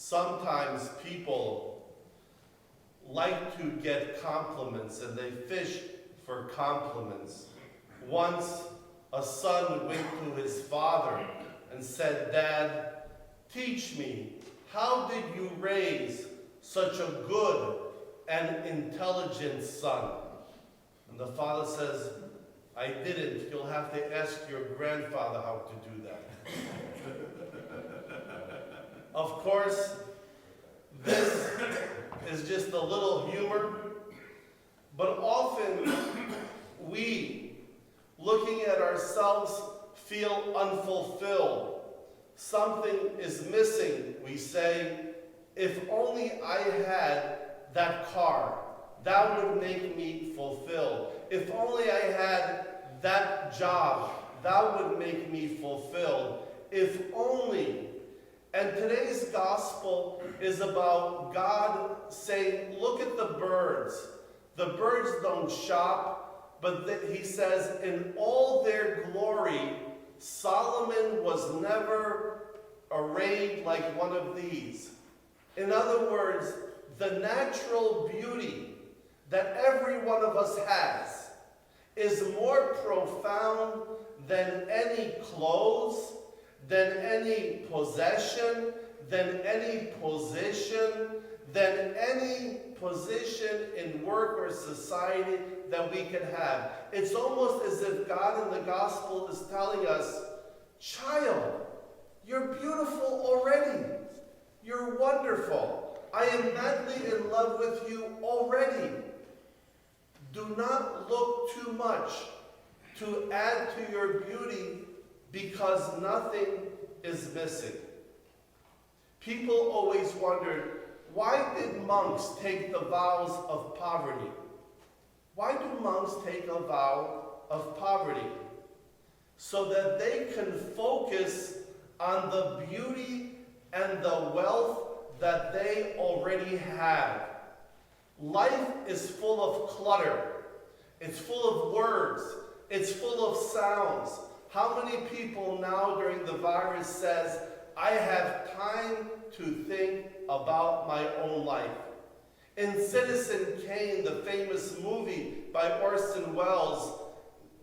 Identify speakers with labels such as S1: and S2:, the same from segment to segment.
S1: Sometimes people like to get compliments and they fish for compliments. Once a son went to his father and said, "Dad, teach me, how did you raise such a good and intelligent son?" And the father says, "I didn't. You'll have to ask your grandfather how to do that." Of course, this is just a little humor, but often we, looking at ourselves, feel unfulfilled. Something is missing. We say, if only I had that car, that would make me fulfilled. If only I had that job, that would make me fulfilled. If only. And today's gospel is about God saying, look at the birds. The birds don't shop, but he says, in all their glory, Solomon was never arrayed like one of these. In other words, the natural beauty that every one of us has is more profound than any clothes, than any possession, than any position, than any position in work or society that we can have. It's almost as if God in the gospel is telling us, child, you're beautiful already. You're wonderful. I am madly in love with you already. Do not look too much to add to your beauty, because nothing is missing. People always wondered, why did monks take the vows of poverty? Why do monks take a vow of poverty? So that they can focus on the beauty and the wealth that they already have. Life is full of clutter. It's full of words. It's full of sounds. How many people now during the virus says, I have time to think about my own life? In Citizen Kane, the famous movie by Orson Welles,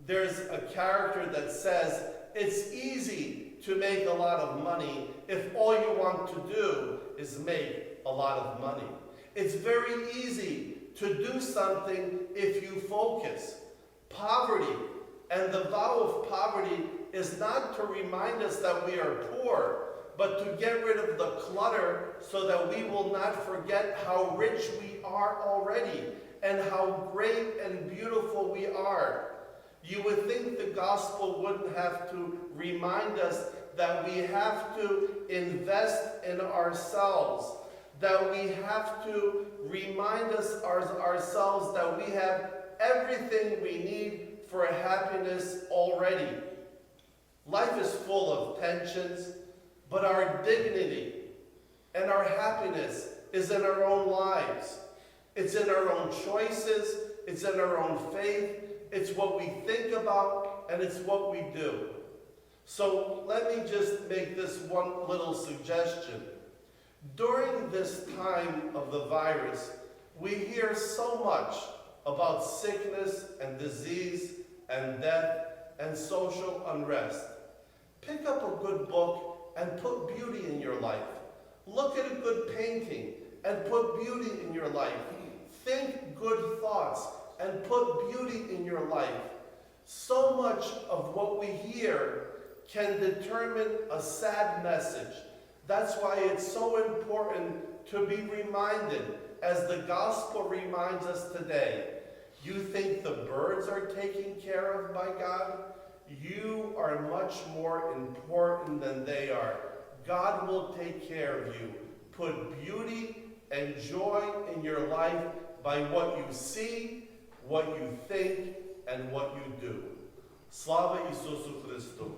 S1: there's a character that says, it's easy to make a lot of money if all you want to do is make a lot of money. It's very easy to do something if you focus. Poverty and the vow of poverty is not to remind us that we are poor, but to get rid of the clutter so that we will not forget how rich we are already and how great and beautiful we are. You would think the gospel wouldn't have to remind us that we have to invest in ourselves, that we have to remind us ourselves that we have everything we need for happiness already. Life is full of tensions, but our dignity and our happiness is in our own lives. It's in our own choices, it's in our own faith, it's what we think about, and it's what we do. So let me just make this one little suggestion. During this time of the virus, we hear so much about sickness and disease and death and social unrest. Pick up a good book and put beauty in your life. Look at a good painting and put beauty in your life. Think good thoughts and put beauty in your life. So much of what we hear can determine a sad message. That's why it's so important to be reminded, as the gospel reminds us today. You think the birds are taken care of by God? You are much more important than they are. God will take care of you. Put beauty and joy in your life by what you see, what you think, and what you do. Slava Isusu Christu.